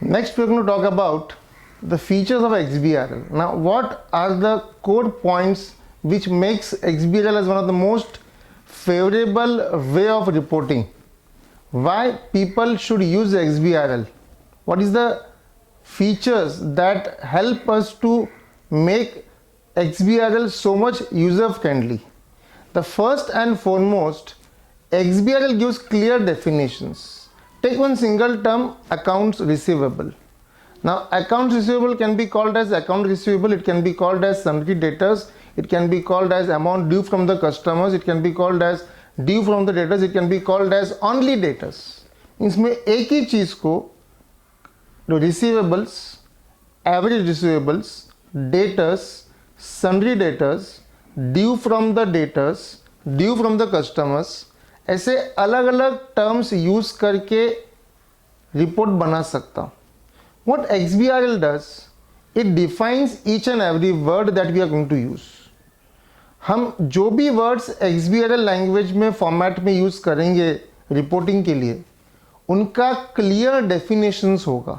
Next, we're going to talk about the features of Xbrl. Now, what are the core points which makes Xbrl as one of the most favorable way of reporting? Why people should use Xbrl? What is the features that help us to make Xbrl so much user friendly? The first and foremost, Xbrl gives clear definitions. Take one single term, accounts receivable. Now, accounts receivable can be called as account receivable, it can be called as sundry debtors, it can be called as amount due from the customers, it can be called as due from the debtors, it can be called as only debtors. इसमें एक ही चीज़ को receivables, average receivables, debtors, sundry debtors, due from the debtors, due from the customers, ऐसे अलग अलग terms use करके report बना सकता हूँ. What Xbrl does, it defines each and every word that we are going to use. हम जो भी वर्ड्स Xbrl लैंग्वेज में फॉर्मेट में यूज करेंगे रिपोर्टिंग के लिए, उनका क्लियर डेफिनेशंस होगा.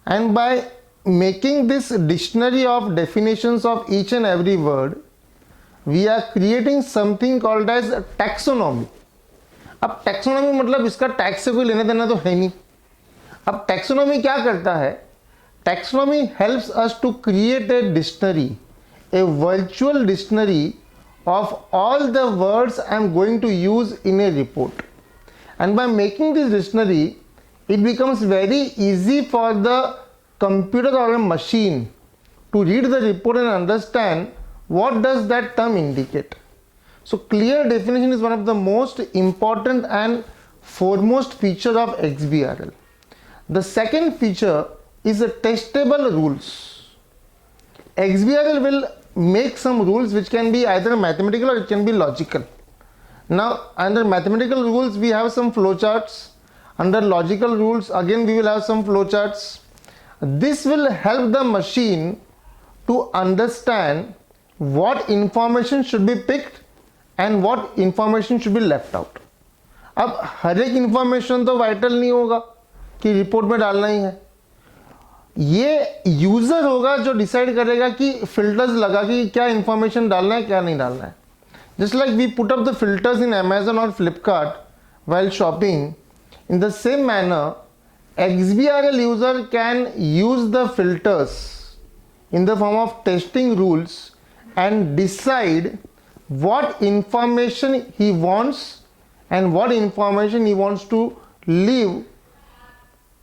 And by making this dictionary of definitions of each and every word, we are creating something called as taxonomy. अब टैक्सोनॉमी मतलब इसका टैक्स से कोई लेना देना तो है नहीं. अब टैक्सोनॉमी क्या करता है? Taxonomy helps us to create a dictionary, a virtual dictionary of all the words I am going to use in a report. And by making this dictionary, it becomes very easy for the computer or a machine to read the report and understand what does that term indicate. So clear definition is one of the most important and foremost feature of Xbrl. The second feature is the testable rules. Xbrl will make some rules which can be either mathematical or it can be logical. Now, under mathematical rules we have some flowcharts. Under logical rules again we will have some flowcharts. This will help the machine to understand what information should be picked and what information should be left out. अब हर एक information तो vital नहीं होगा कि report में डालना ही है. ये यूजर होगा जो डिसाइड करेगा कि फिल्टर्स लगा कि क्या इंफॉर्मेशन डालना है क्या नहीं डालना है. Just like we put up the filters in Amazon और Flipkart while shopping, in the same manner Xbrl user can use the filters in the form of testing rules and decide what information he wants and what information he wants to leave,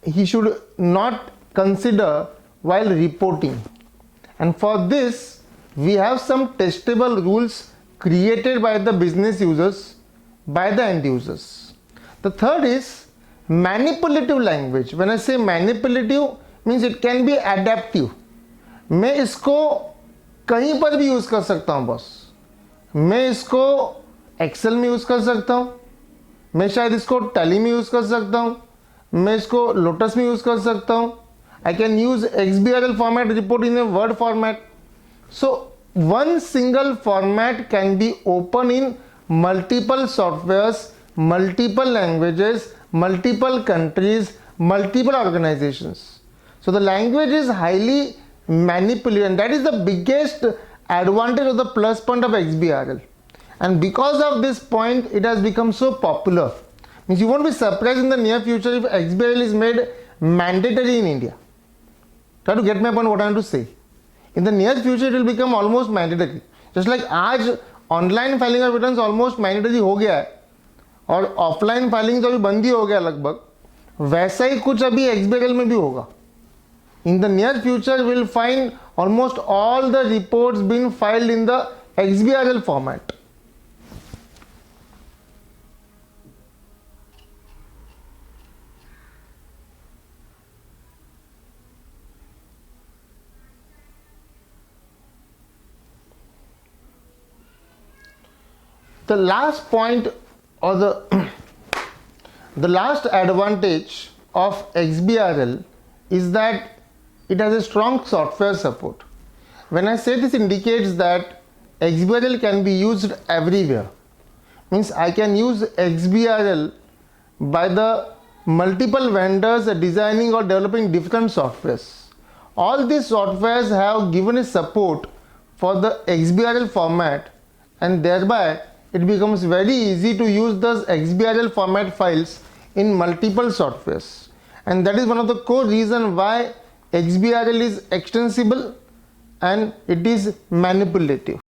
he should not consider while reporting. And for this we have some testable rules created by the business users, by the end users. The third is manipulative language. When I say manipulative, means it can be adaptive. मैं इसको कहीं पर भी use कर सकता हूँ boss. मैं इसको एक्सेल में यूज कर सकता हूँ, मैं शायद इसको टैली में यूज कर सकता हूँ, मैं इसको लोटस में यूज कर सकता हूँ. I can use Xbrl format report in a Word format. So one single format can be open in multiple softwares, multiple languages, multiple countries, multiple organizations. So the language is highly manipulated, and that is the biggest advantage of the plus point of Xbrl. And because of this point, it has become so popular. Means you won't be surprised in the near future if Xbrl is made mandatory in India. Try to get my point what I want to say. In the near future it will become almost mandatory. Just like आज online filing of returns almost mandatory हो गया है और offline filing तो अभी बंद ही हो गया लगभग, वैसा ही कुछ अभी Xbrl में भी होगा. In the near future we will find almost all the reports being filed in the Xbrl format. The last point or the last advantage of Xbrl is that it has a strong software support. When I say this indicates that Xbrl can be used everywhere. Means I can use Xbrl by the multiple vendors are designing or developing different softwares. All these softwares have given a support for the Xbrl format, and thereby it becomes very easy to use those Xbrl format files in multiple softwares, and that is one of the core reasons why Xbrl is extensible and it is manipulative.